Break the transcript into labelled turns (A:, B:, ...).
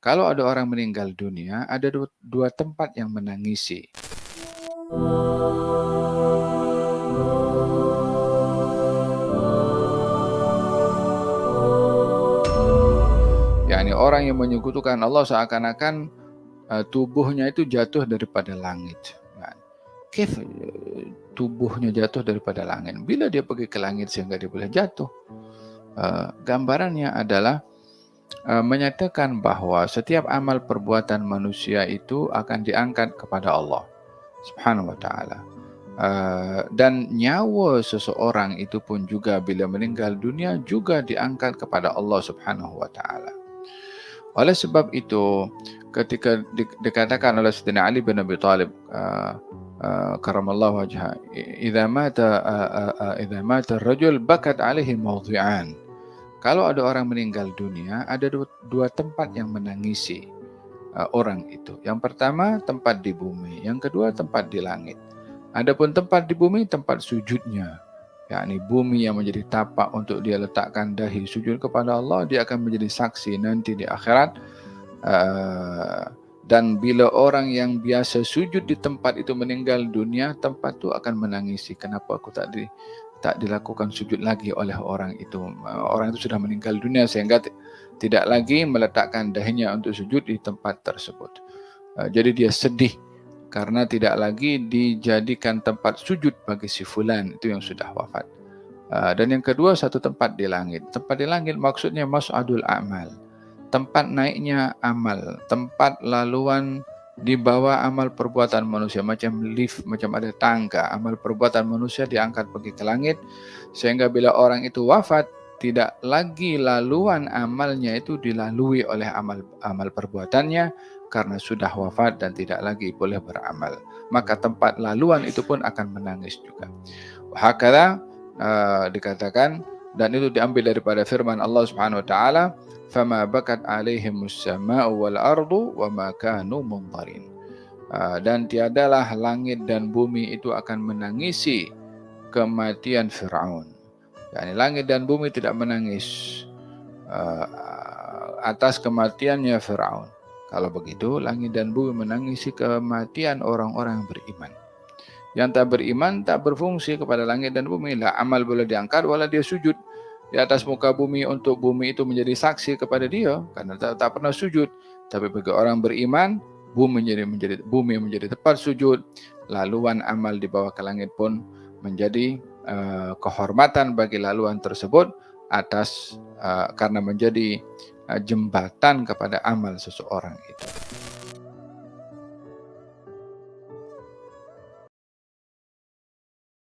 A: Kalau ada orang meninggal dunia, ada dua tempat yang menangisi. yakni orang yang menyekutukan Allah seakan-akan tubuhnya itu jatuh daripada langit. Kif tubuhnya jatuh daripada langit? Bila dia pergi ke langit sehingga dia boleh jatuh? Gambarannya adalah menyatakan bahwa setiap amal perbuatan manusia itu akan diangkat kepada Allah Subhanahu wa ta'ala. Dan nyawa seseorang itu pun juga bila meninggal dunia juga diangkat kepada Allah Subhanahu wa ta'ala. Oleh sebab itu, ketika dikatakan oleh Sayyidina Ali bin Abi Thalib karamallahu wajhah, idza mata ar-rajul bakat alaihi mawdhi'an. Kalau ada orang meninggal dunia, ada dua tempat yang menangisi orang itu. Yang pertama tempat di bumi, yang kedua tempat di langit. Adapun tempat di bumi, tempat sujudnya, yakni bumi yang menjadi tapak untuk dia letakkan dahi sujud kepada Allah, dia akan menjadi saksi nanti di akhirat. Dan bila orang yang biasa sujud di tempat itu meninggal dunia, tempat itu akan menangisi, kenapa aku tak dilakukan sujud lagi oleh orang itu. Orang itu sudah meninggal dunia sehingga tidak lagi meletakkan dahinya untuk sujud di tempat tersebut. Jadi dia sedih karena tidak lagi dijadikan tempat sujud bagi si fulan itu yang sudah wafat. Dan yang kedua, satu tempat di langit. Tempat di langit maksudnya mas'adul a'mal, tempat naiknya amal, tempat laluan di bawah amal perbuatan manusia, macam lift, macam ada tangga. Amal perbuatan manusia diangkat pergi ke langit, sehingga bila orang itu wafat, tidak lagi laluan amalnya itu dilalui oleh amal perbuatannya, karena sudah wafat dan tidak lagi boleh beramal. Maka tempat laluan itu pun akan menangis juga. Hakala dikatakan, dan itu diambil daripada firman Allah Subhanahu wa taala, fama bakat alaihimus samaa'u wal ardu wa ma kanu munzarin. Dan tiadalah langit dan bumi itu akan menangisi kematian Firaun. Yani langit dan bumi tidak menangis atas kematiannya Firaun. Kalau begitu, langit dan bumi menangisi kematian orang-orang yang beriman. Yang tak beriman tak berfungsi kepada langit dan bumi. Lah amal boleh diangkat, walau dia sujud di atas muka bumi untuk bumi itu menjadi saksi kepada dia, karena tak pernah sujud. Tapi bagi orang beriman, bumi menjadi tempat sujud. Laluan amal di bawah ke langit pun menjadi kehormatan bagi laluan tersebut karena menjadi jembatan kepada amal seseorang itu.